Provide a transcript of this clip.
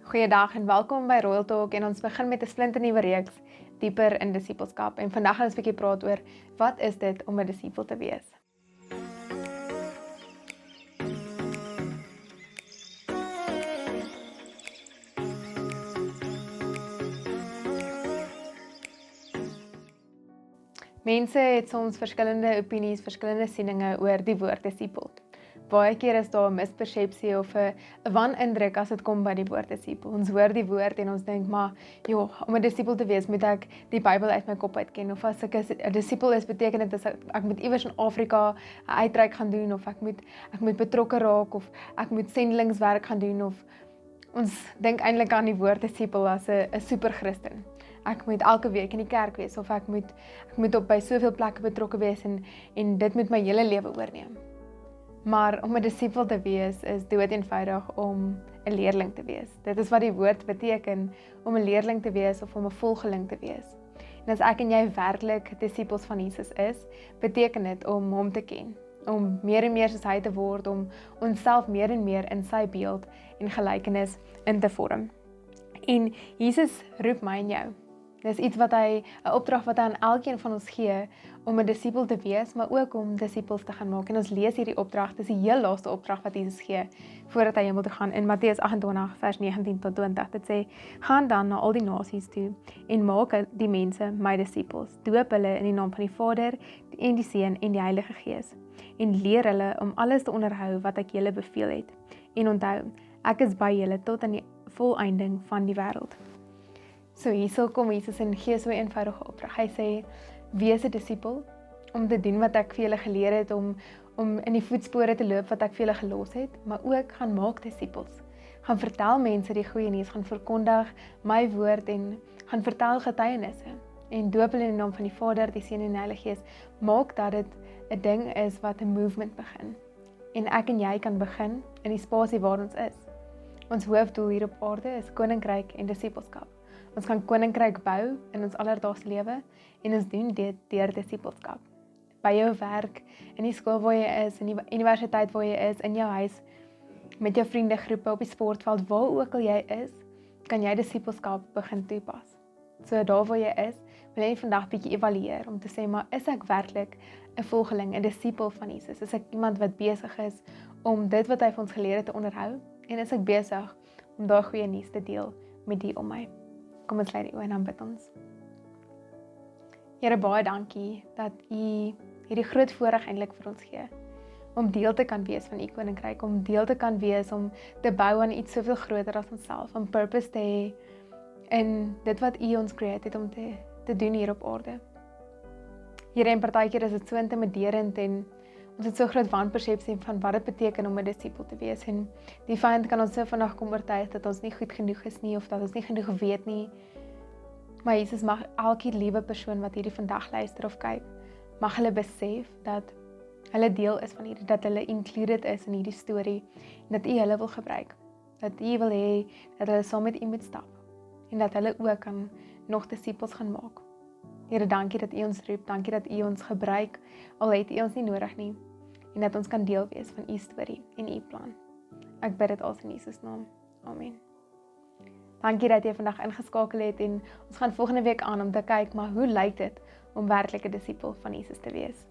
Goeiedag en welkom by Royal Talk en ons begin met 'n splinternuwe reeks dieper in disippelskap en vandag gaan ons 'n bietjie praat oor wat is dit om 'n disipel te wees. Mense het soms verskillende opinies, verskillende sieninge oor die woord disipel. Baie keer is daar 'n mispersepsie of 'n wanindruk as dit kom by die woord disipel. Ons hoor die woord en ons dink maar, joh, om 'n disipel te wees, moet ek die Bybel uit my kop uitken of as ek 'n disipel is, beteken dit ek moet iewers in Afrika 'n uitreik gaan doen of ek moet betrokke raak of ek moet sendelingswerk gaan doen of ons dink eintlik aan die woord disipel as 'n super Christen. Ek moet elke week in die kerk wees of ek moet op by soveel plekke betrokke wees en dit moet my hele lewe oorneem. Maar om 'n disipel te wees is doeteenvoudig om 'n leerling te wees. Dit is wat die woord beteken, om 'n leerling te wees of om 'n volgeling te wees. En as ek en jy werklik disipels van Jesus is, beteken dit om hom te ken, om meer en meer soos hy te word, om onsself meer en meer in sy beeld en gelykenis in te vorm. En Jesus roep my en jou. Dis iets 'n opdrag wat hy aan elkeen van ons gee om 'n disipel te wees, maar ook om disipels te gaan maak. En ons lees hierdie opdrag, dis die heel laaste opdrag wat Jesus gee voordat hy hemel toe gaan in Matteus 28 vers 19 tot 20. Dit sê: "Gaan dan na al die nasies toe en maak die mense my disipels. Doop hulle in die naam van die Vader en die Seun en die Heilige Gees en leer hulle om alles te onderhou wat ek julle beveel het. En onthou, ek is by julle tot aan die volëinding van die wêreld." So hierso kom Jesus en gee so 'n eenvoudige opdrag. Hy sê, wees 'n disipel om te doen wat ek vir julle geleer het, om in die voetspore te loop wat ek vir julle gelos het, maar ook gaan maak disipels. Gaan vertel mense die goeie nuus, gaan verkondig my woord en gaan vertel getuienisse. En doop hulle in die naam van die Vader, die Seun en die Heilige Gees. Maak dat dit 'n ding is wat 'n movement begin. En ek en jy kan begin in die spasie waar ons is. Ons hoofdoel hier op aarde is koninkryk en disipelskap. Ons gaan koninkryk bou in ons alledaagse lewe en ons doen dit deur disipelskap. By jou werk, in die skool waar jy is, in die universiteit waar jy is, in jou huis, met jou vriendegroepe, op die sportveld, waar ook al jy is, kan jy disipelskap begin toepas. So daar waar jy is, wil jy vandag bietjie evalueer om te sê, maar is ek werklik 'n volgeling, 'n disipel van Jesus? Is ek iemand wat besig is om dit wat hy vir ons geleer het te onderhou? En is ek besig om daai goeie nuus te deel met die om my? Kom ons lei die oë en dan bid ons. Here, baie dankie dat U hierdie groot voorreg eintlik vir ons gee, om deel te kan wees van U koninkryk, om deel te kan wees, om te bou aan iets soveel groter as onsself, om purpose te hê in dit wat U ons create het om te doen hier op aarde. Here, en partykeer is dit so intimiderend en ons het so groot wanpersepsie van wat dit beteken om 'n disipel te wees en die vyand kan ons so vinnig kom oortuig dat ons nie goed genoeg is nie of dat ons nie genoeg weet nie. Maar Jesus, mag elke liewe persoon wat hierdie vandag luister of kyk, mag hulle besef dat hulle deel is van hierdie, dat hulle included is in hierdie storie en dat U hulle wil gebruik. Dat U wil hê dat hulle saam met U moet stap en dat hulle ook kan nog disipels gaan maak. Here, dankie dat U ons roep, dankie dat U ons gebruik, al het U ons nie nodig nie, en dat ons kan deel wees van U storie en U plan. Ek bid dit alles in Jesus naam. Amen. Dankie dat jy vandag ingeskakel het en ons gaan volgende week aan om te kyk, maar hoe lyk dit om werklik 'n disipel van Jesus te wees?